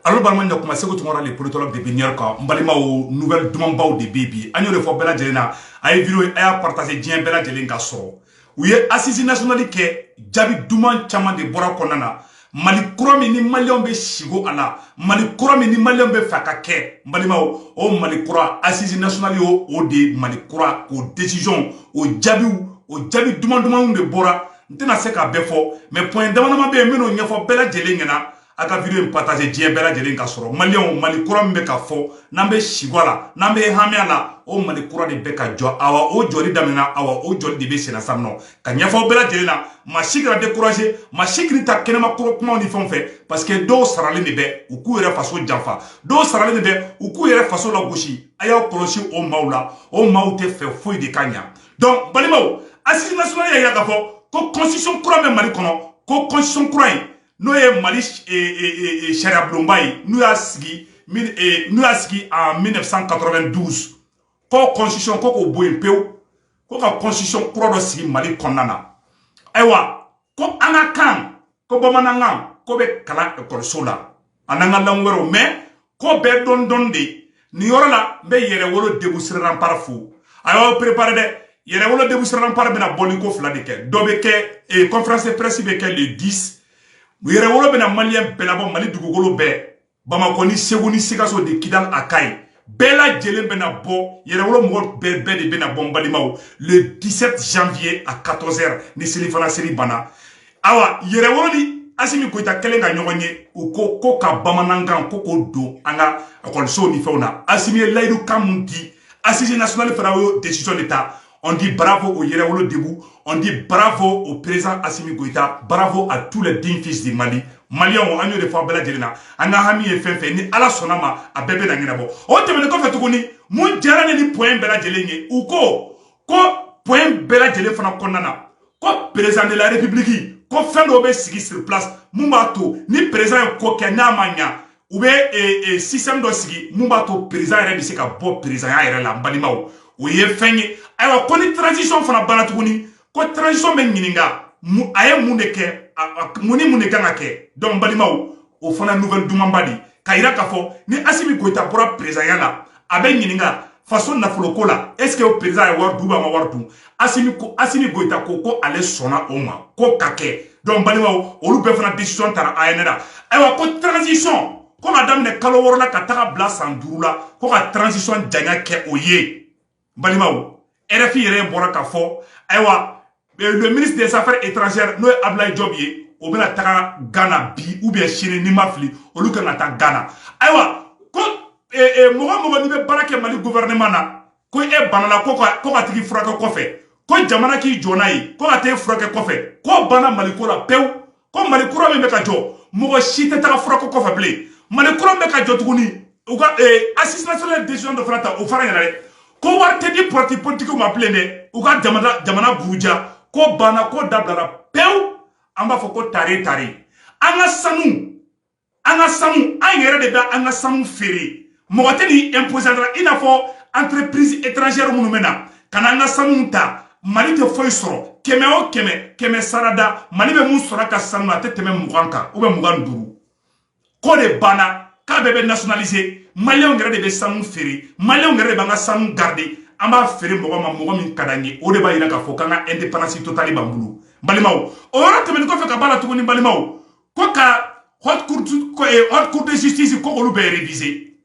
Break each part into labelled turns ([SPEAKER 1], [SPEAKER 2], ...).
[SPEAKER 1] Alors, Balman, comme c'est que tu m'auras les politologues de Binière, quand Mbalima ou nouvelle demande de Bibi, Agno de Bella Jelena, a vidéo et a partagé bien Bella Jelenga so. Oui, assisi national qui Jabi Duman Chaman de Bora Konana, Mali Kurami ni Malion be Shigo ala, Mali Kurami ni Malion be Fakake, Mbalima o Mali Kura, assisi national o de Mali Kura, o décision, o Jabi Duman de Bora, n'tena seka befo, mais point d'amana be meno nyafo Bella Jelengena. Aka vidéo partager Dieu bela jelen ka soro Malion Mali kura mbe ka fo nambe shigwala nambe hamiala o Mali kura de beka jo awa o joli damina awa o joli de be sena samno ka nyafo bela jelena ma shigra décourager ma shigri ta kenema kuro kuma ni fon fait parce que do sarale ne be u ku yere faso janfa do sarale ne be u ku yere faso la goshi aya kolosi o maula o maute fe foi de kanya donc balimo assise nationale ya ka fo ko constitution kura me Mali kono ko constitution kura nous est Mali Sharia Blombaï, nous a sigi en 1992. Ko constitution ko boyen peu, ko ka constitution kuro sigi Mali konana. Aywa, ko anakan, ko bamanangam, ko be kala ekol sola. Ananga langwero mais ko be don de ni yorala be yere wolo debusran parfou. Aywa préparer de yere wolo debusran par bena boliko fladike. Dobe ke conférence de presse be ke le 10 yere wolo bena malien belabo Mali dugugolo be Bamako ni Ségou ni Sikaso de Kidal Akai bela jelen bena bo yere wolo mo be de bena bombalima le 17 janvier à 14h ni Selifana Seri bana awa yere wolo ni Assimi Goïta kelenga nyonye u ko ka bamanangan ko do anga akol so ni feuna Assimi Laïdou Kamundi Assise nationale ferawo décision d'état. On dit bravo au Yerewolo Debout, on dit bravo au président Assimi Goïta, bravo à tous les dignes fils du Mali. Maliens ont agneau de fois Bella Jelena, Anahami et Fenfe, ni ala sonama, a bébé d'Anginabo. On te met fait tout mon diarane ni point Bella Jelene, ou ko point Bella Jelene fana konana, ko président de la République, ko fin d'obé sigi sur place, Mumbato, ni président ko kenya manya, ou bien système de sigi, Mumbato président et de bon président et la Mbalimao. Oui, fenye ayo ko ni transition fana bana tuguni ko transition be nyininga aye muneke muni muneka ngake donc balimaw o fana nouvelle dumambadi kayira kafo ni Assimi Goïta pour président yala abe nyininga façon na foloko la est-ce que o président ya war duba ma war du Assimi Goïta ko ale sona oma ko kake donc balimaw olu be fana décision tara ayenera ayo ko transition ko madame ne kalo worla ka taga bla sandurula ko ka transition janya ke oye Balimao, RFI yere bora ka fo aywa le ministre des affaires étrangères no Ablaye Diobie o bena taka Ghana bi ou bien Chine ni mafli o lu kana ta Ghana aywa ko mogo ni be barake Mali gouvernement na ko banala ko ka tigi fraka kofe ko jamana ki jona yi ko ate fraka kofe ko bana Mali ko la pew ko Mali kura me ka jo mogo shite ta fraka kofe ble Mali kura me ka jo tuguni o ka assise nationale décision de frata o fara ngare ko warte di parti politique ma plene u ka jamana buja ko bana ko dablara pew amba fo ko tare anga sanu an yere de ba anga sanu fere mo wateni imposandra ina fo entreprise étrangère munumena kana anga sanu ta Mali te foy soro keme sarada Mali be mun soro ka sanu ate teme muganka ou be muganduru ko de bana ka bebe nationalisé Maliens ngere de be sanu fere Maliens ngere banga sanu garder amba fere mogo min kadangi o de ba ira ka fo kanga indépendance totale bambulu balimaw o ora temeni ko fe ka bala tuguni balimaw ko ka haute cour de justice ko olu be réviser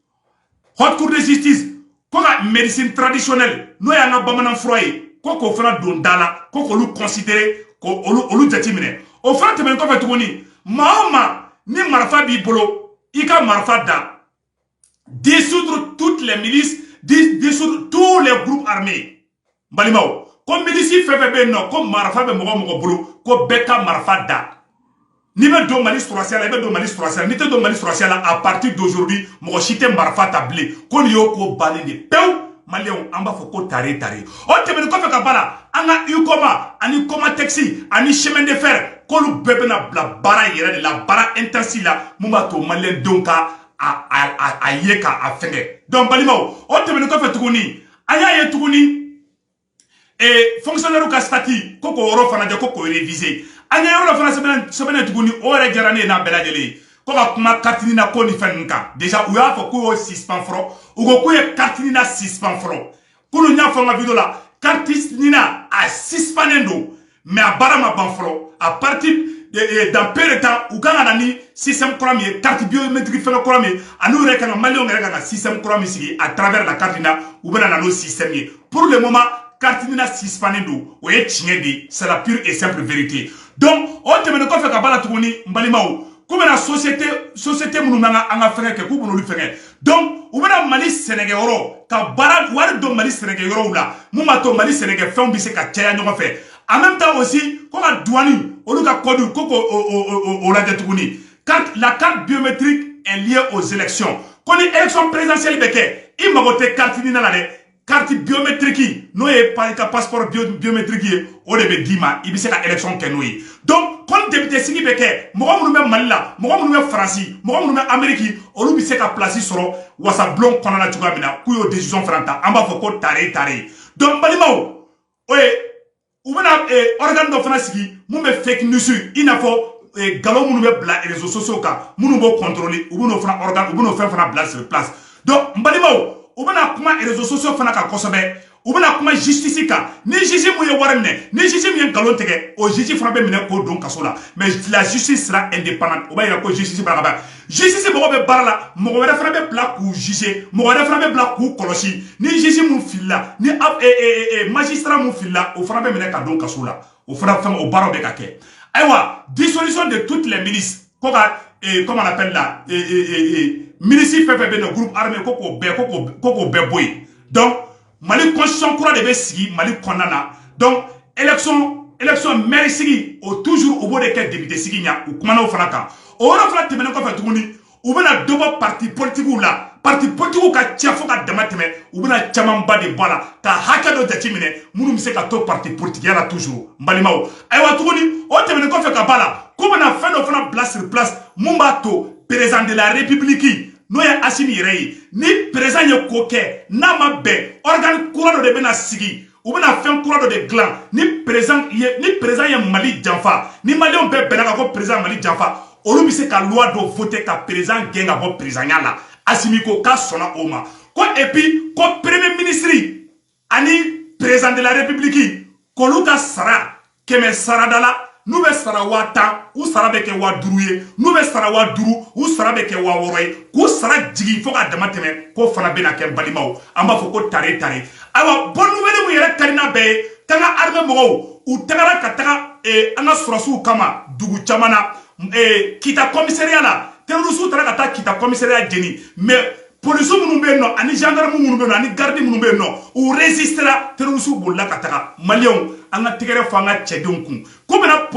[SPEAKER 1] haute cour de justice ko ka médecine traditionnelle no ya nga bamanan froye ko fana don dala ko olu considérer ko olu jatimine o fana temeni ko fe tuguni maoma ni marfa bi bolo ika marfa da dissoudre toutes les milices, dissoudre tous les groupes armés. Balimao, comme milici fait non, comme Marafa be mogo bolo, comme Beka Marafa da. Ni be do Mali Strasiala, be do Mali Strasiala, ni te do Mali Strasiala à partir d'aujourd'hui, mogo chite Marafa tablé, kon yo ko balé de pew, Malion amba foko tare. O te be ko fe ka bala, anga ukoma, ani koma taxi, ani chemin de fer, kolu bebe na bla bara yere de la bara intensive la, mumba to Malien donka a yeka a fenge donc balimao o temene ko fe tuguni aya ye tuguni fonctionnaire ka statut koko oro fana de koko réviser anya oro fana semaine tuguni o re jarane na bela jele ko ka kuma carte ni na ko ni fɛn kan déjà u y'a fɔ ko y'o suspend fɔlɔ u ko k'u ye carte ni na suspend fɔlɔ kunu y'a fɔ n ka vidéo la carte ni na a suspendé don mais a baara ma ban fɔlɔ à partir dans peu de temps u kan ka na ni système kura min ye carte biométrique fɛngɛ kura min ye ani u yɛrɛ kan ka maliyɛnw yɛrɛ kan ka système kura min sigi à travers la carte na u bɛna na n'o système ye pour le moment carte ni na suspendé don o ye tiɲɛ de ye c'est la pure et simple vérité donc o tɛmɛnen kɔfɛ ka b'a la tuguni n balimaw k'u bɛna société minnu b'an ka fɛngɛ kɛ k'u bɛn'olu fɛngɛ donc u bɛna Mali sɛnɛkɛyɔrɔ ka baara wari don Mali sɛnɛkɛyɔrɔw la mun b'a to Mali sɛnɛkɛfɛnw bɛ se ka caya ɲɔgɔn fɛ en même temps aussi ko ka douane olu ka code ko k'o lajɛ tuguni la carte biométrique est liée aux élections ko ni élection présidentielle bɛ kɛ i mago tɛ carte ni na la dɛ carte biométrique n'o ye ka passeport biométrique ye o de bɛ d'i ma i bɛ se ka élection kɛ n'o ye donc comme député sigi bɛ kɛ mɔgɔ minnu bɛ Mali la mɔgɔ minnu bɛ Faransi mɔgɔ minnu bɛ Amérique olu bɛ se ka place sɔrɔ wasabulon kɔnɔ la cogoya min na k'u y'o décision fana ta an b'a fɔ ko tare donc balimaw o ye u bɛna organe dɔ fana sigi mun bɛ fake news i n'a fɔ galon minnu bɛ bila réseaux sociaux kan minnu b'o contrôler u bɛn'o fana organe u bɛn'o fɛn fana bila sur place donc n balimaw u bɛna kuma réseaux sociaux fana kan kosɛbɛ u bɛna kuma justice kan ni juge mun ye wari minɛ ni juge min ye nkalon tigɛ o juge fana bɛ minɛ k'o don kaso la mais la justice sera indépendante o b'a yira ko justice b'a ka baara justice mɔgɔ bɛ baara la mɔgɔ wɛrɛ fana bɛ bila k'u juger mɔgɔ wɛrɛ fana bɛ bila k'u kɔlɔsi ni juge mun filila ni magistrat mun filila o fana bɛ minɛ ka don kaso la o fana fɛn o baaraw bɛ ka kɛ ayiwa dissolution de toutes les milices ko ka comment on appelle là ministre fɛn fɛn bɛ yen groupe armé ko k'o bɛɛ bɔ yen donc Mali constitution kura de bɛ sigi Mali kɔnɔna na donc élection maire sigi o toujours u b'o de kɛ député sigi ɲa u kumana o fana kan o yɔrɔ fana tɛmɛnen kɔfɛ tuguni u bɛna dɔ bɔ parti politique la parti politique ka cɛ fo ka dama tɛmɛ u bɛna camanba de bɔ a la ka hakɛ dɔ jateminɛ minnu bɛ se ka to parti politique la toujours n balimaw ayiwa tuguni o tɛmɛnen kɔfɛ ka b'a la k'u bɛna fɛn dɔ fana bila sur place mun b'a to président de la république n'o ye Assimi yɛrɛ ye ni président ye ko kɛ n'a ma bɛn organe kura dɔ de bɛna sigi u bɛna fɛn kura dɔ de dilan ni président ye Mali janfa ni maliyɛnw bɛɛ bɛnna kan ko président Mali janfa olu bɛ se ka loi dɔ voter ka président gɛn ka bɔ présidenya la Assimi ko k'a sɔnna o ma ko et puis ko premier ministre ani président de la république k'olu ka sara 100 sarada la n'u bɛ sara 10,000 u sara bɛ kɛ 5000 ye n'u bɛ sara 5000 u sara bɛ kɛ 6000 ye k'u sara jigin fo ka dama tɛmɛ k'o fana bɛna kɛ balimaw an b'a fɔ ko tare ayiwa bonne nouvelle mun yɛrɛ karina bɛɛ ye k'an ka armée mɔgɔw u tagara ka taga an ka sɔrɔsiw kama dugu caman na Kita commissariat la terroristes taara ka taa Kita commissariat jeni mais policiers minnu bɛ yen nɔ ani gendarmes minnu bɛ yen nɔ ani gardes minnu bɛ yen nɔ u résistera terroristes bolila ka taga maliyɛnw an ka tɛgɛrɛ fɔ an ka cɛdenw kun ko bɛna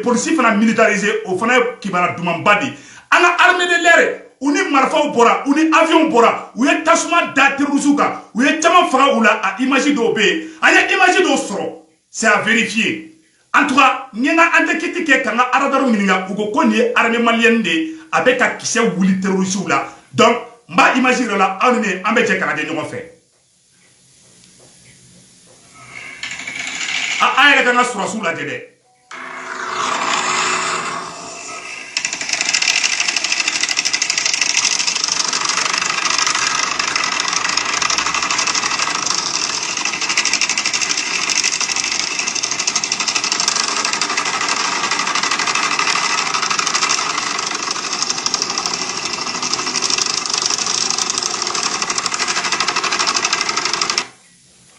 [SPEAKER 1] polisi fana militariser o fana ye kibaruya dumanba de ye an ka armée de l'air u ni marifaw bɔra u ni avion bɔra u ye tasuma da terroristes kan u ye caman faga u la a image dɔw bɛ yen an ye image dɔw sɔrɔ c'est à vérifier en tout cas n ye n ka enquête kɛ ka n ka radar ɲininka u ko ko nin ye armée malienne de ye a bɛ ka kisɛ wuli terroristes la donc n b'a image yɛrɛ la aw ni ne an bɛ jɛ ka lajɛ ɲɔgɔn fɛ an yɛrɛ ka n ka sɔrɔsiw lajɛ dɛ.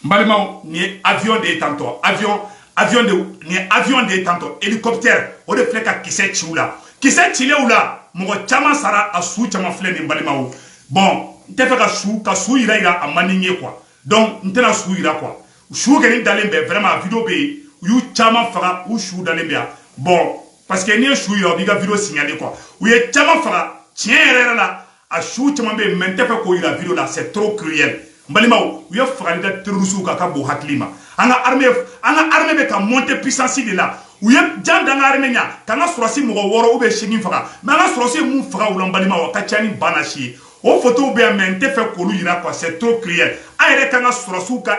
[SPEAKER 1] Balimaw ni avion de tantôt avion de tantôt hélicoptère o de filɛ ka kisɛ ci u la kisɛ cilen u la mɔgɔ caman sara a su caman filɛ nin balimaw bon n tɛ fɛ ka su yira a man di n ye quoi donc n tɛna su yira quoi su kɔni dalen bɛ vraiment vidéo bɛ yen u y'u caman faga u su dalen bɛ yan bon parce que n'i ye su yira o b'i ka vidéo signaler quoi u ye caman faga tiɲɛ yɛrɛ la a su caman bɛ yen mais n tɛ fɛ k'o yira vidéo la c'est trop cruel. Balimaw u ye fagali da terroristes ka bon hakili ma an ka armée bɛ ka monter puissance de la u ye jan da an ka armée ɲa k'an ka sɔrɔsi mɔgɔ 6 ou bien 8 faga mais an ka sɔrɔsi ye mun faga u la balimaw a ka ca ni bana si ye o photos bɛ yan mais n tɛ fɛ k'olu yira quoi c'est trop cruel an yɛrɛ k'an ka sɔrɔsiw ka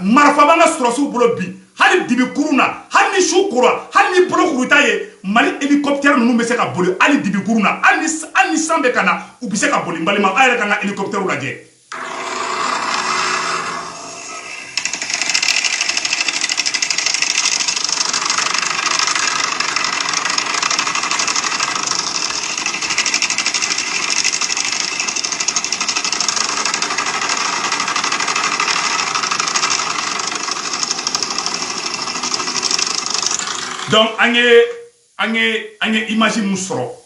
[SPEAKER 1] marifa b'an ka sɔrɔsiw bolo bi hali dibi kurun na hali ni su kora hali ni bolo kuruta ye Mali hélicoptère nunu be se ka boli ali dibi kuruna ani sambe kana u be se ka boli mbalima ayere kana hélicoptère lajɛ. Donc, on y image moussoro.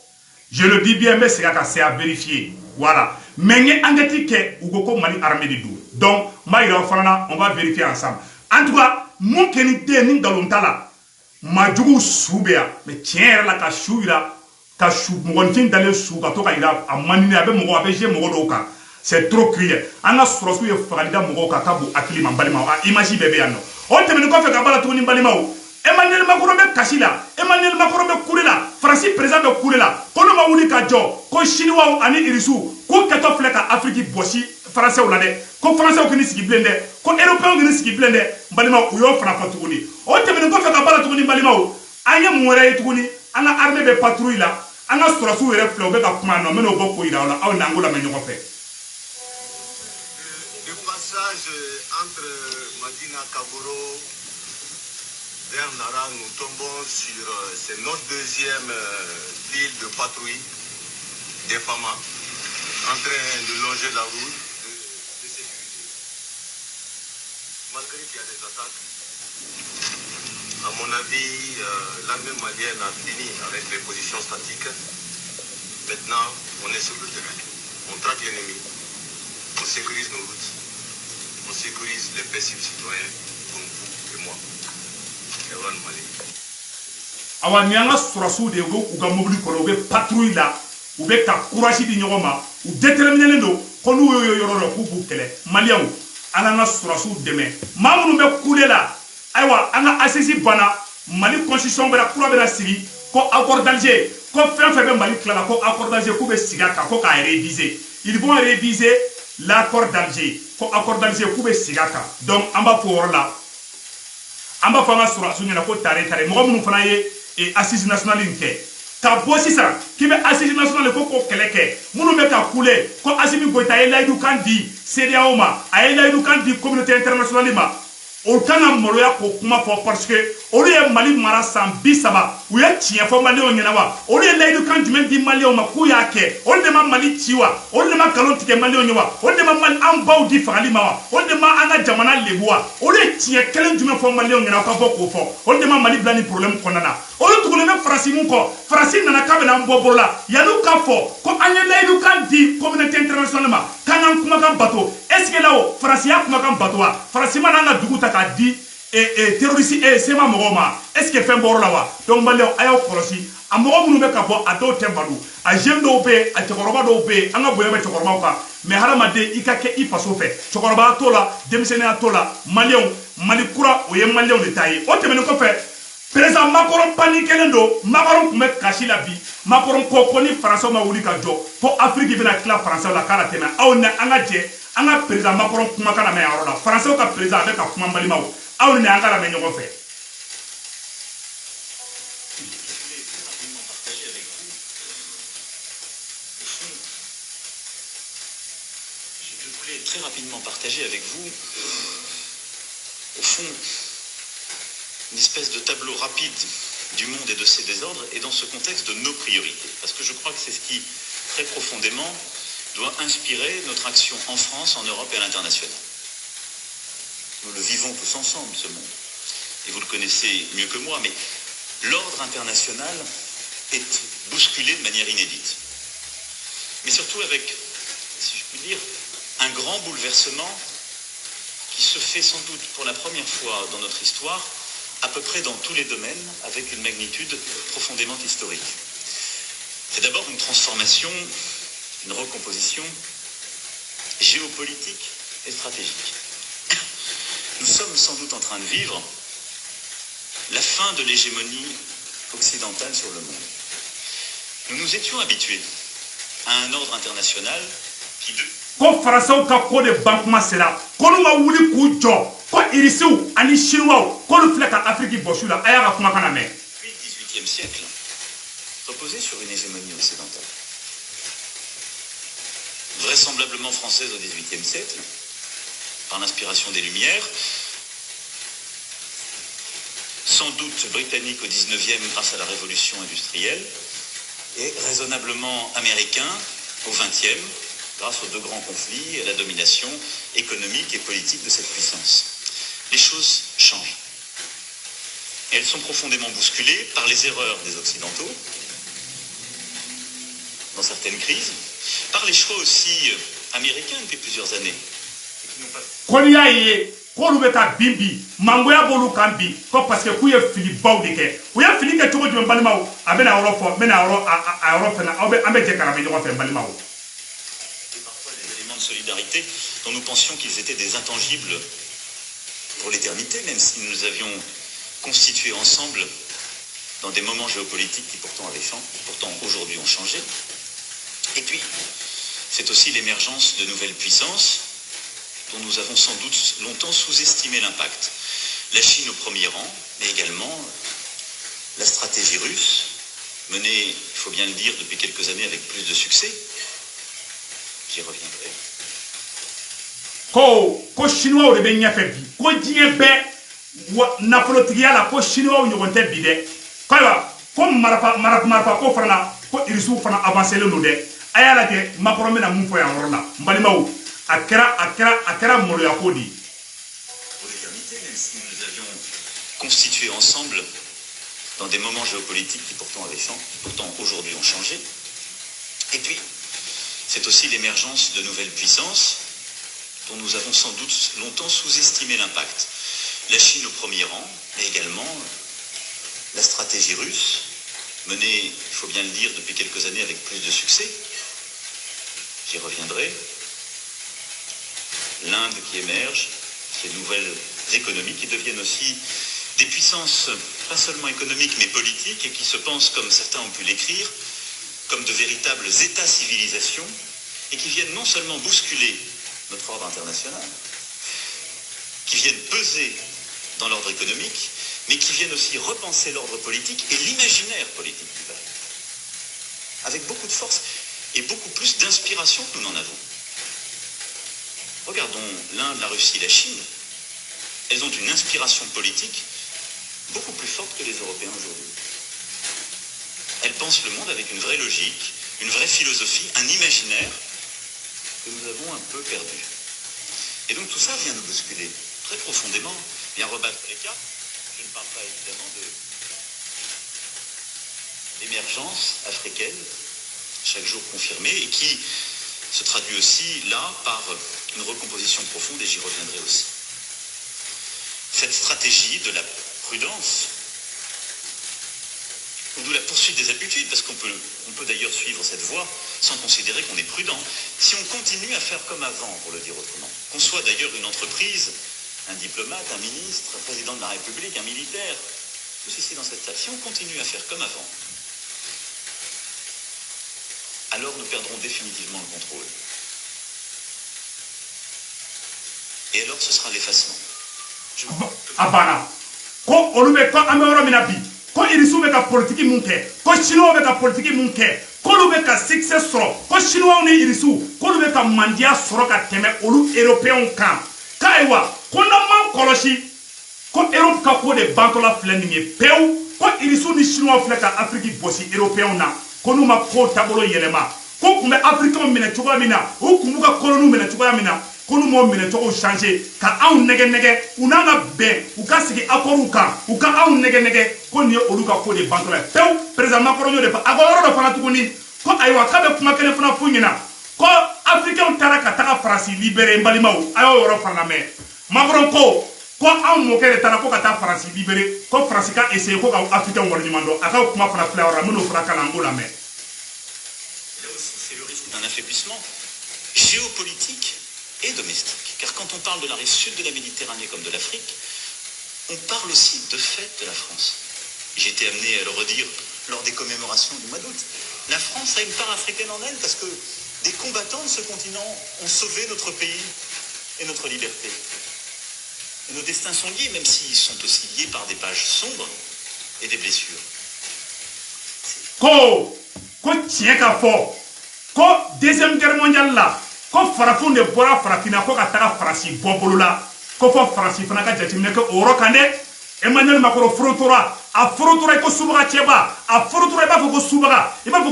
[SPEAKER 1] Je le dis bien, mais c'est à vérifier. Voilà. Mais on dit que Ougoko Mali armée de dou. Donc, on va vérifier ensemble. En tout cas, mon kenité ni dalontala. Ma djougou soubea. Mais tiens, la kachouira. Kachou, mon fin d'aller sous, kato kaira, a manine avec mon avec j'ai mon roka. C'est trop crié. On a sorti le farida mon roka, kabu, akili, mambalima. Imagine bébé, non. On te met une coffre kabala tourni balima. Emmanuel Macron be kasila, Emmanuel Macron be kulela, Francis président be kulela, kono ma wuli ka jo, ko chinois ani irisu, ko kato fleka Afrique bosi français ou la de, ko français ou kini sigi blende, ko européen kini sigi blende, balima uyo fana patuguni. O temene ko feka bala tuguni balima o, anya mwere tuguni, ana armée be patrouille la, ana sorasu yere fle be ka kuma no meno boko ila ona, au nangola me nyoko fe.
[SPEAKER 2] Le passage entre Madina Kaboro vers Nara, nous tombons sur c'est notre deuxième île de patrouille des FAMA en train de longer la route, de sécuriser. Malgré qu'il y a des attaques, à mon avis, l'armée malienne a fini avec les positions statiques. Maintenant, on est sur le terrain. On traque l'ennemi, on sécurise nos routes, on sécurise les paisibles citoyens comme vous et moi.
[SPEAKER 1] Awa nyanga surasu de go uga mobili kono be patrouille la ou be ka courage di nyoma ou déterminé do kono yo yoro ku bu kele maliaw ala na surasu deme mamunu be kulela aywa anga assisi bana Mali constitution bera kura bera sigi ko accord d'Alger ko fe be Mali klala ko accord d'Alger ku be siga ka ko ka réviser ils vont réviser l'accord d'Alger ko accord d'Alger ku be siga ka donc amba pour là amba fanga sura sunyana ko tare mo mun fana ye et assise nationale nke ka bossi sa ki be assise nationale ko keleke munu be ka kule ko Assimi Goïta e laydu kandi CEDEAO ma ay laydu kandi communauté internationale ma o kana moloya ko kuma fo parce que o ye Mali mara san bisaba u ye tiɲɛ fɔ Malien ɲɛna wa o ye laydu kan jumɛn di Malien ma k'u y'a kɛ o de ma Mali ci wa o de ma galon tigɛ Malien ɲɛ wa o de ma an baw di fagali ma wa o de ma an ka jamana lebu wa o de tiɲɛ kelen jumɛn fɔ Malien ɲɛna ka bɔ k'o fɔ o de ma Mali bila ni problème kɔnɔna na o de tugulen bɛ Faransi mun kɔ Faransi nana k'a bɛna an bɔ bolo la yan'u ka fɔ ko an ye laydu kan di communauté internationale ma k'an k'an kumakan bato est-ce que là o Faransi y'a kumakan bato wa Faransi ma n'an ka dugu ta k'a di terroriste sema mogoma est-ce que fem boro la wa donc balé ayo korosi a mogo munu be ka bo a do tembalu a jeune do be a chokoroba do be anga boye be chokoroba ka mais haramade ikake ifaso fe chokoroba tola demisene tola malion malikura o ye malion de tayi o temene ko fe président Macron paniquelen do Macron kume kashi la bi Macron ko koni français ma wuli ka jo ko Afrique bena kla français la kala tema aw na anga je anga président Macron kuma kana me yaro la français ka président be ka kuma mbalimaw aw ni anga la me nyoko fe.
[SPEAKER 3] Très rapidement partager avec vous, au fond, une espèce de tableau rapide du monde et de ses désordres, et dans ce contexte de nos priorités. Parce que je crois que c'est ce qui, très profondément, doit inspirer notre action en France, en Europe et à l'international. Nous le vivons tous ensemble, ce monde. Et vous le connaissez mieux que moi, mais l'ordre international est bousculé de manière inédite. Mais surtout avec, si je puis dire, un grand bouleversement qui se fait sans doute pour la première fois dans notre histoire, à peu près dans tous les domaines, avec une magnitude profondément historique. C'est d'abord une transformation, une recomposition géopolitique et stratégique. Nous sommes sans doute en train de vivre la fin de l'hégémonie occidentale sur le monde. Nous nous étions habitués à un ordre international qui...
[SPEAKER 1] Ko Faransaw ka ko de bankuma sera ko ma wuli k'u jɔ ko irisiw ani chinois ko lu filɛ ka Afrique bɔsu la a y'a ka kuma kana mɛn.
[SPEAKER 3] Depuis le XVIIIe siècle, reposait sur une hégémonie occidentale. Vraisemblablement française au XVIIIe siècle, par l'inspiration des Lumières, sans doute britannique au XIXe grâce à la révolution industrielle, et raisonnablement américain au XXe grâce aux deux grands conflits et à la domination économique et politique de cette puissance. Les choses changent. Et elles sont profondément bousculées par les erreurs des Occidentaux, dans certaines crises, par les choix aussi américains depuis plusieurs années.
[SPEAKER 1] K'olu bɛ ka bin bi mangoya b'olu kan bi ko parce que k'u ye fili baw de kɛ u ye fili kɛ cogo jumɛn balimaw a bɛna yɔrɔ fɔ n bɛna yɔrɔ fɛnɛ an bɛ jɛ ka lamɛn ɲɔgɔn fɛ balimaw.
[SPEAKER 3] Et parfois des éléments de solidarité dont nous pensions qu'ils étaient des intangibles pour l'éternité, même si nous avions constitué ensemble dans des moments géopolitiques qui pourtant aujourd'hui ont changé. Et puis, c'est aussi l'émergence de nouvelles puissances dont nous avons sans doute longtemps sous-estimé l'impact. La Chine au premier rang, mais également la stratégie russe, menée, il faut bien le dire, depuis quelques années avec plus de succès. J'y reviendrai.
[SPEAKER 1] Ko chinois de bɛ ɲɛfɛ bi ko diɲɛ bɛɛ nafolotigiya la ko chinois ɲɔgɔn tɛ bi dɛ ko ayiwa ko marifa ko fana ko irisiw fana avancelen don dɛ a y'a lajɛ Macron bɛna mun fɔ yan yɔrɔ la n balimaw a kɛra maloya ko de.
[SPEAKER 3] Pour l'éternité, même si nous avions constitué ensemble dans des moments géopolitiques qui pourtant aujourd'hui ont changé. Et puis, c'est aussi l'émergence de nouvelles puissances dont nous avons sans doute longtemps sous-estimé l'impact. La Chine au premier rang, mais également la stratégie russe, menée, il faut bien le dire, depuis quelques années avec plus de succès. J'y reviendrai. L'Inde qui émerge, ces nouvelles économies qui deviennent aussi des puissances pas seulement économiques mais politiques et qui se pensent, comme certains ont pu l'écrire, comme de véritables États-civilisations et qui viennent non seulement bousculer notre ordre international, qui viennent peser dans l'ordre économique, mais qui viennent aussi repenser l'ordre politique et l'imaginaire politique du peuple, avec beaucoup de force et beaucoup plus d'inspiration que nous n'en avons. Regardons l'Inde, la Russie, la Chine. Elles ont une inspiration politique beaucoup plus forte que les Européens aujourd'hui. Elles pensent le monde avec une vraie logique, une vraie philosophie, un imaginaire que nous avons un peu perdu. Et donc tout ça vient nous bousculer très profondément, vient rebattre les cartes. Je ne parle pas évidemment de l'émergence africaine, chaque jour confirmée, et qui se traduit aussi là par une recomposition profonde, et j'y reviendrai aussi. Cette stratégie de la prudence, ou de la poursuite des habitudes, parce qu'on peut d'ailleurs suivre cette voie sans considérer qu'on est prudent, si on continue à faire comme avant, pour le dire autrement, qu'on soit d'ailleurs une entreprise, un diplomate, un ministre, un président de la République, un militaire, tous ici dans cette salle, si on continue à faire comme avant, alors nous perdrons définitivement le contrôle. Et alors ce sera l'effacement.
[SPEAKER 1] Abana. Ko olu bɛ ko an bɛ yɔrɔ min na bi ko irisiw bɛ ka politiki mun kɛ ko chinois bɛ ka politiki mun kɛ k'olu bɛ ka succès sɔrɔ ko chinois ni irisiw k'olu bɛ ka mandiya sɔrɔ ka tɛmɛ olu européens kan k'ayiwa ko n'an m'an kɔlɔsi ko Europe ka ko de bantɔla filɛ nin ye pewu ko irisiw ni chinois filɛ ka Afrique bɔsi européens na ko n'u ma ko taabolo yɛlɛma ko kun bɛ africains minɛ cogoya min na u kun b'u ka colonies minɛ cogoya min na ko n'u m'o minɛ cogo changer ka anw nɛgɛ u n'an ka bɛn u ka sigi accords kan u ka anw nɛgɛ ko nin ye olu ka ko de bantɔla ye pewu président Macron y'o de fɔ a ko yɔrɔ dɔ fana tuguni ko ayiwa k'a bɛ kuma kelen fana f'u ɲɛna ko africains taara ka taga Faransi libérer n balimaw a y'o yɔrɔ fana lamɛn Macron ko anw mɔkɛ de taara ko ka taa Faransi libérer ko Faransi ka essayer ko ka africains wari ɲuman dɔn a ka kuma fana filɛ yɔrɔ la minnu fana kalan an b'o lamɛn.
[SPEAKER 3] Là aussi, c'est le risque d'un affaiblissement géopolitique et domestique. Car quand on parle de la rive sud de la Méditerranée comme de l'Afrique, on parle aussi de fait de la France. J'ai été amené à le redire lors des commémorations du mois d'août. La France a une part africaine en elle parce que des combattants de ce continent ont sauvé notre pays et notre liberté. Et nos destins sont liés, même s'ils sont aussi liés par des pages sombres et des blessures.
[SPEAKER 1] ko tiɲɛ ka fɔ ko deuxième guerre mondiale la ko farafinw de bɔra farafinna ko ka taga Faransi bɔ bolo la ko fɔ Faransi fana ka jateminɛ kɛ o yɔrɔ kan dɛ Emmanuel Macron forotora a forotora i ko subaga cɛba a forotora i b'a fɔ ko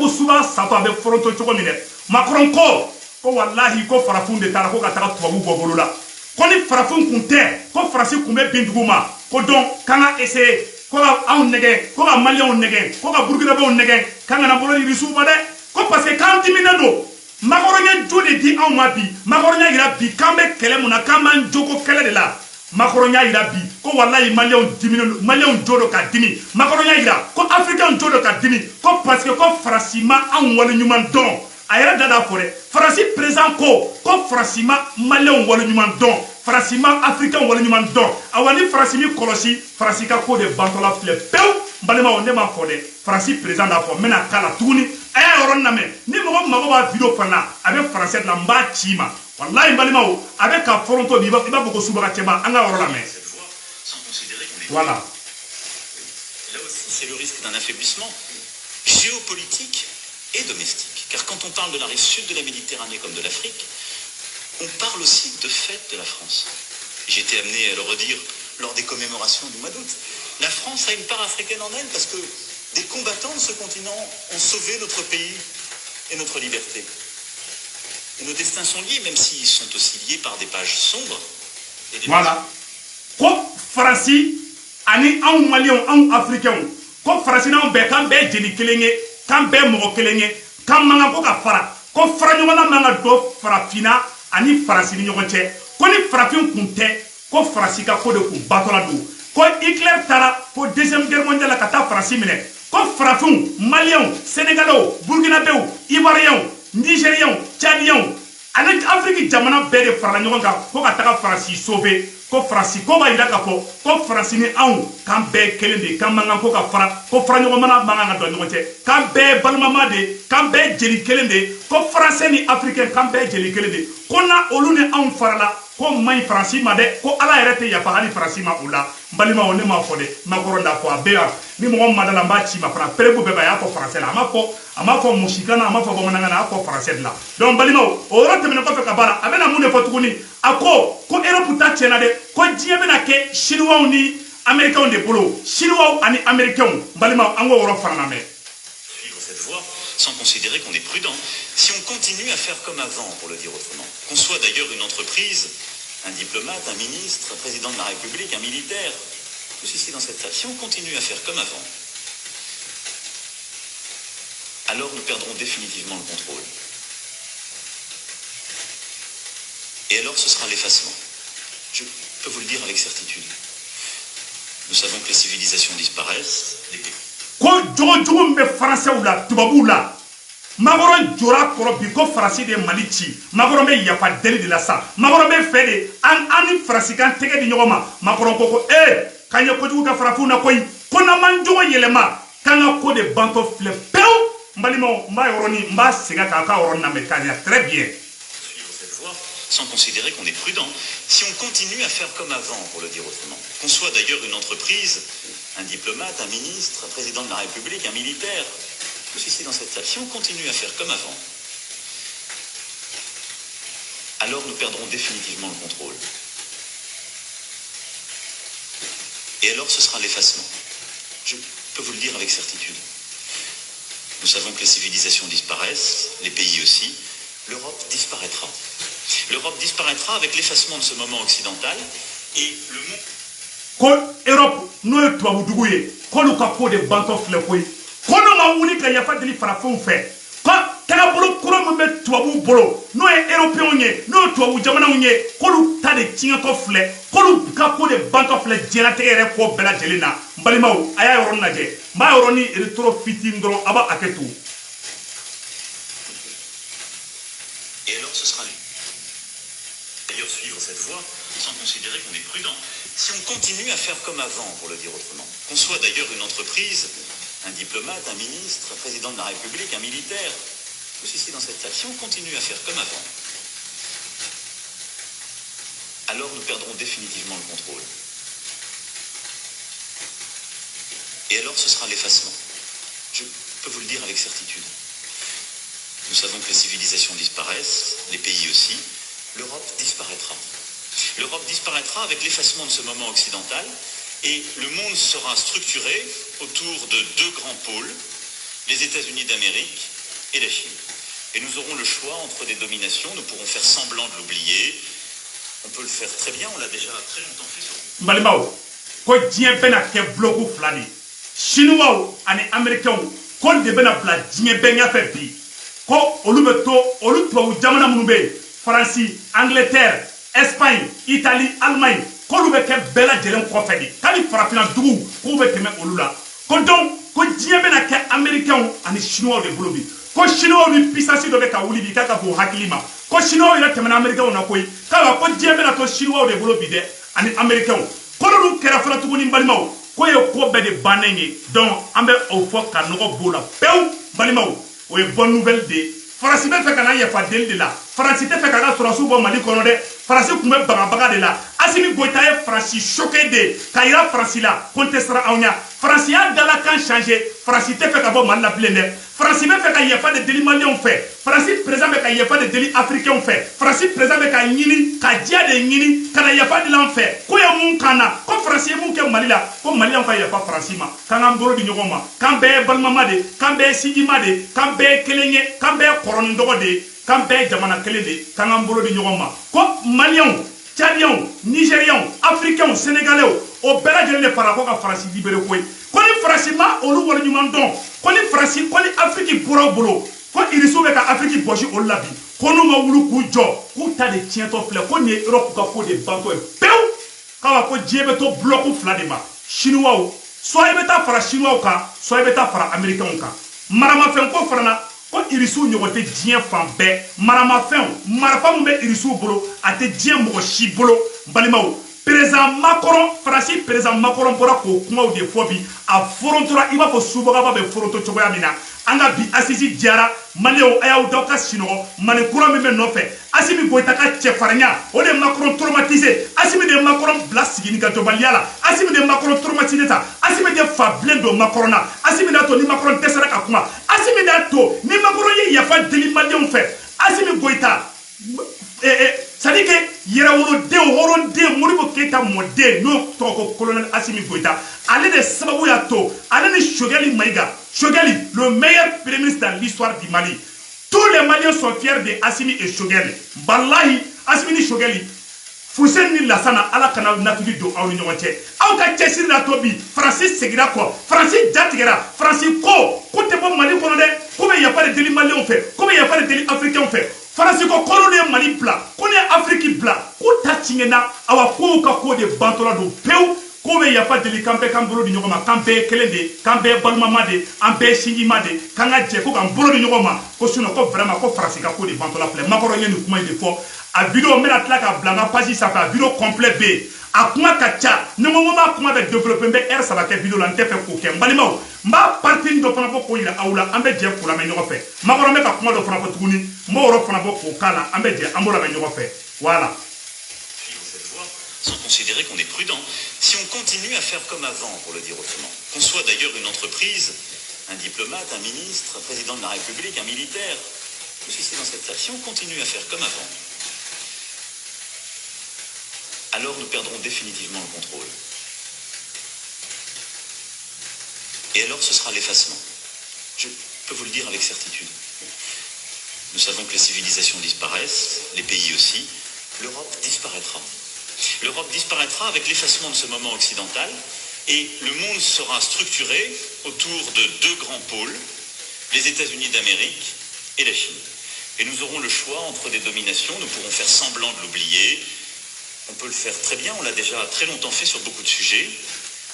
[SPEAKER 1] subaga satɔ a bɛ foroto cogo min dɛ Macron ko wallahi ko farafinw de taara ko ka taga tubabu bɔ bolo la ko ni farafinw kun tɛ ko Faransi kun bɛ bin dugu ma ko donc k'an ka essayer ko ka anw nɛgɛn ko ka maliyɛnw nɛgɛn ko ka burkinabɛw nɛgɛn k'an kana bolo di Irisiw ma dɛ ko parce que k'an diminen don Macron ye jo de di anw ma bi Macron y'a yira bi k'an bɛ kɛlɛ mun na k'an b'an jogo kɛlɛ de la Macron y'a yira bi ko wallahi maliyɛnw diminen don maliyɛnw jo do ka dimi Macron y'a yira ko africain jo do ka dimi ko parce que ko Faransi ma anw waleɲuman dɔn a yɛrɛ dada fɔ dɛ Faransi président ko Faransi ma maliyɛnw waleɲuman dɔn Faransi ma africain waleɲuman dɔn awa ni Faransi mi kɔlɔsi Faransi ka ko de bantɔla filɛ pewu n balimaw ne m'a fɔ dɛ Faransi président d'a fɔ n bɛna k'a la tuguni a y'a yɔrɔ lamɛn ni mɔgɔ mago b'a vidéo fana na a bɛ français de la n b'a ci ma wallahi n balimaw a bɛ ka foronto bi i b'a fɔ ko subaga cɛba an ka yɔrɔ lamɛn voilà.
[SPEAKER 3] Là aussi, c'est le risque d'un affaiblissement géopolitique et domestique. Car quand on parle de la rive sud de la Méditerranée comme de l'Afrique, on parle aussi de fête de la France. J'étais amené à le redire lors des commémorations du mois d'août. La France a une part africaine en elle parce que des combattants de ce continent ont sauvé notre pays et notre liberté. Et nos destins sont liés, même s'ils sont aussi liés par des pages sombres. Et des
[SPEAKER 1] voilà. Ko Faransi ani anw maliyɛnw anw africains ko Faransi n'anw bɛɛ k'an bɛɛ jeli kelen ye k'an bɛɛ mɔgɔ kelen ye k'an man kan ko ka fara ko faraɲɔgɔnna man kan ka don farafinna ani Faransi ni ɲɔgɔn cɛ ko ni farafin kun tɛ ko Faransi ka ko de kun batɔla don ko Hitler taara ko deuxième guerre mondiale la ka taa Faransi minɛ ko farafinw maliyɛnw sénégalais burkinabéw ivoiriens nigériens tchadiens ani Afrique jamana bɛɛ de farala ɲɔgɔn kan ko ka taga Faransi sauver ko Faransi ko b'a yira k'a fɔ ko Faransi ni anw k'an bɛɛ kelen de k'an man kan ko ka fara ko faraɲɔgɔnmana man kan ka don ɲɔgɔn cɛ k'an bɛɛ balimama de k'an bɛɛ jeli kelen de ko Français ni africain k'an bɛɛ jeli kelen de ko na olu ni anw farala ko man ɲi Faransi ma dɛ ko Ala yɛrɛ tɛ yafa hali Faransi ma o la n balimaw ne m'a fɔ dɛ Macron d'a fɔ a bɛ yan ni mɔgɔ min ma da la n b'a ci ma fana perebu bɛɛ b'a y'a fɔ Français la a ma fɔ musikan na a ma fɔ bamanankan na a y'a fɔ Français de la donc n balimaw o yɔrɔ tɛmɛnen kɔfɛ ka ban a bɛna mun de fɔ tuguni a ko Europe ta tiɲɛna dɛ ko diɲɛ bɛna kɛ chinois ni américains de bolo chinois ani américains n balimaw an k'o yɔrɔ fana lamɛn.
[SPEAKER 3] Suivre cette voie sans considérer qu'on est prudent. Si on continue à faire comme avant, pour le dire autrement, qu'on soit d'ailleurs une entreprise, un diplomate, un ministre, un président de la République, un militaire, tous ici dans cette salle, si on continue à faire comme avant, alors nous perdrons définitivement le contrôle. Et alors ce sera l'effacement. Je peux vous le dire avec certitude. Nous savons que les civilisations disparaissent, les pays.
[SPEAKER 1] Ko jogo bɛ Français la tubabuw la Macron jɔra kɔrɔ bi ko Faransi de Mali ci Macron bɛ yafa deli de la sa Macron bɛ fɛ de an ni Faransi kan tɛgɛ di ɲɔgɔn ma Macron ko k'an ye kojugu kɛ farafinw na koyi ko n'an m'an jogo yɛlɛma k'an ka ko de bantɔ filɛ pewu n balimaw n b'a yɔrɔnin n b'a segin k'a ka yɔrɔnin lamɛn k'a ɲɛ très bien.
[SPEAKER 3] Suivre cette voie sans considérer qu'on est prudent. Si on continue à faire comme avant, pour le dire autrement, qu'on soit d'ailleurs une entreprise, un diplomate, un ministre, un président de la République, un militaire, tous ici dans cette salle, si on continue à faire comme avant, alors nous perdrons définitivement le contrôle. Et alors ce sera l'effacement. Je peux vous le dire avec certitude. Nous savons que les civilisations disparaissent, les pays aussi. L'Europe disparaîtra. L'Europe disparaîtra avec l'effacement de ce moment occidental et le monde...
[SPEAKER 1] Ko Europe n'o ye tubabudugu ye k'olu ka ko de bantɔ filɛ koyi ko n'o ma wuli ka yafa deli farafinw fɛ ko tagabolo kura min bɛ tubabuw bolo n'o ye européens ye n'o ye tubabu jamanaw ye k'olu ta de tiɲɛtɔ filɛ k'olu ka ko de bantɔ filɛ diɲɛlatigɛ yɛrɛ ko bɛɛ lajɛlen na n balimaw a y'a yɔrɔnin lajɛ n b'a yɔrɔnin rétro fitinin dɔrɔn a b'a hakɛ to.
[SPEAKER 3] Et alors ce sera d'ailleurs suivre cette voie sans considérer qu'on est prudent. Si on continue à faire comme avant, pour le dire autrement, qu'on soit d'ailleurs une entreprise, un diplomate, un ministre, un président de la République, un militaire, tous ici dans cette salle, si on continue à faire comme avant, alors nous perdrons définitivement le contrôle. Et alors ce sera l'effacement. Je peux vous le dire avec certitude. Nous savons que les civilisations disparaissent, les pays aussi. L'Europe disparaîtra. L'Europe disparaîtra avec l'effacement de ce moment occidental et le monde sera structuré autour de deux grands pôles, les États-Unis d'Amérique et la Chine. Et nous aurons le choix entre des dominations, nous pourrons faire semblant de l'oublier. On peut le faire très bien, on l'a déjà très longtemps fait sur
[SPEAKER 1] Malimao, ko diɲɛ bɛna kɛ bloku fila de Chinois ani Américains ko de bɛna bila diɲɛ bɛɛ ɲɛfɛ bi ko olu bɛ to olu tubabu jamana minnu bɛ France, Angleterre, Espagne, Italie, Allemagne k'olu bɛ kɛ bɛɛ lajɛlen kɔfɛ de k'ali farafinna dugu k'u bɛ tɛmɛ olu la ko donc ko diɲɛ bɛna kɛ Américains ani Chinois de bolo bi ko Chinois ni puissance dɔ bɛ ka wuli bi k'a ka bon hakili ma ko Chinois yɛrɛ tɛmɛna Américains na koyi k'a ko diɲɛ bɛna to Chinois de bolo bi dɛ ani Américains ko n'olu kɛra fana tuguni balimaw ko ye ko bɛɛ de bannen ye donc an bɛ o fɔ ka nɔgɔ b'o la pewu balimaw o ye bonne nouvelle de ye Faransi bɛ fɛ ka na yafa deli de la Faransi tɛ fɛ k'a ka sɔrɔsiw bɔ Mali kɔnɔ dɛ Faransi tun bɛ bagabaga de la Assimi Goïta ye Faransi choqué de k'a yira Faransi la ko n tɛ siran aw ɲɛ Faransi y'a dalakan changer Faransi tɛ fɛ ka bɔ Mali la bilen dɛ Faransi bɛ fɛ ka yafa de deli Maliens fɛ Faransi président bɛ ka yafa de deli Africains fɛ Faransi président bɛ ka ɲini ka diya de ɲini ka na yafa de l'an fɛ ko ye mun kan na ko Faransi ye mun kɛ Mali la ko Maliens ka yafa Faransi ma k'an k'an bolo di ɲɔgɔn ma k'an bɛɛ ye balimama de k'an bɛɛ ye sinjima de k'an bɛɛ ye kelen ye k'an bɛɛ ye kɔrɔ ni dɔgɔ de ye k'an bɛɛ ye jamana kelen de k'an k'an bolo di ɲɔgɔn ma ko Maliens Tchadiens, Nigériens, Africains, Sénégalais, au bel lajɛlen de fara ko ka Faransi libéré koyi ko ni Faransi ma olu wale ɲuman dɔn ko ni Faransi ko ni Afrique bɔra o bolo ko irisiw bɛ ka Afrique bɔsi olu la bi ko n'u ma wuli k'u jɔ k'u ta de tiɲɛtɔ filɛ ko nin ye Europe ka ko de bantɔ ye pewu k'a ko diɲɛ bɛ to bloc fila de ma Chinois soit i bɛ taa fara Chinois kan soit i bɛ taa fara Américains kan maramafɛn ko farana ko irisiw ɲɔgɔn tɛ diɲɛ fan bɛɛ maramafɛnw marifa min bɛ irisiw bolo a tɛ diɲɛ mɔgɔ si bolo balimaw président Macron Faransi président Macron bɔra k'o kumaw de fɔ bi a forontora i b'a fɔ subagaba bɛ foronto cogoya min na an ka bi Asisi diyara Maliens a y'aw da aw ka sinɔgɔ Mali kura min bɛ nɔfɛ Assimi Goïta ka cɛfarinya o de ye Macron traumatisé Assimi de ye Macron bila sigini ka jɔbaliya la Assimi de ye Macron traumatisé ta Assimi de fa bilen don Macron na Assimi de y'a to ni Macron dɛsɛra ka kuma Assimi de y'a to ni Macron ye yafa deli Maliens fɛ Assimi Goïta c'est-à-dire que yɛrɛwoloden hɔrɔnden Modibo Keïta mɔden n'o tɔgɔ ko colonel Assimi Goïta ale de sababu y'a to ale ni Choguel Maïga Choguel le meilleur premier ministre dans l'histoire du Mali tous les Maliens sont fiers de Assimi et Choguel wallahi Assimi ni Choguel Fuseni ni Lassana ala kana natuli don aw ni ɲɔgɔn cɛ aw ka cɛsiri la to bi Faransi segira kɔ Faransi jatigɛra Faransi ko tɛ bɔ Mali kɔnɔ dɛ ko bɛ yafa de deli Maliens fɛ ko bɛ yafa de deli Africains fɛ Faransi ko k'olu de ye Mali bila ko ne ye Afrique bila k'u ta tiɲɛna awa kow ka ko de bantɔla don pewu k'u bɛ yafa deli k'an bɛɛ k'an bolo di ɲɔgɔn ma k'an bɛɛ ye kelen de ye k'an bɛɛ ye balimama de ye an bɛɛ ye sinjima de ye k'an ka jɛ ko k'an bolo di ɲɔgɔn ma ko sinon ko vraiment ko Faransi ka ko de bantɔla filɛ Macron ye nin kuma in de fɔ a vidéo n bɛna tila ka bila n ka page sanfɛ a vidéo complet bɛ yen a kuma ka ca ni ko n b'a kuma bɛ développer n bɛ heure 3 kɛ vidéo la n tɛ fɛ k'o kɛ n balimaw n b'a partie dɔ fana fɔ k'o yira aw la an bɛ jɛ k'o lamɛn ɲɔgɔn fɛ Macron bɛ ka kuma dɔ fana fɔ tuguni n b'o yɔrɔ fana fɔ k'o k'a la an bɛ jɛ an b'o lamɛn ɲɔgɔn fɛ voilà.
[SPEAKER 3] Sans considérer qu'on est prudent. Si on continue à faire comme avant, pour le dire autrement, qu'on soit d'ailleurs une entreprise, un diplomate, un ministre, un président de la République, un militaire, tout ceci dans cette salle, si on continue à faire comme avant, alors nous perdrons définitivement le contrôle. Et alors ce sera l'effacement. Je peux vous le dire avec certitude. Nous savons que les civilisations disparaissent, les pays aussi. L'Europe disparaîtra. L'Europe disparaîtra avec l'effacement de ce moment occidental et le monde sera structuré autour de deux grands pôles, les États-Unis d'Amérique et la Chine. Et nous aurons le choix entre des dominations, nous pourrons faire semblant de l'oublier, on peut le faire très bien, on l'a déjà très longtemps fait sur beaucoup de sujets.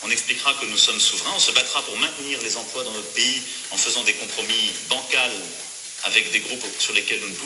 [SPEAKER 3] On expliquera que nous sommes souverains, on se battra pour maintenir les emplois dans notre pays en faisant des compromis bancals avec des groupes sur lesquels nous ne pouvons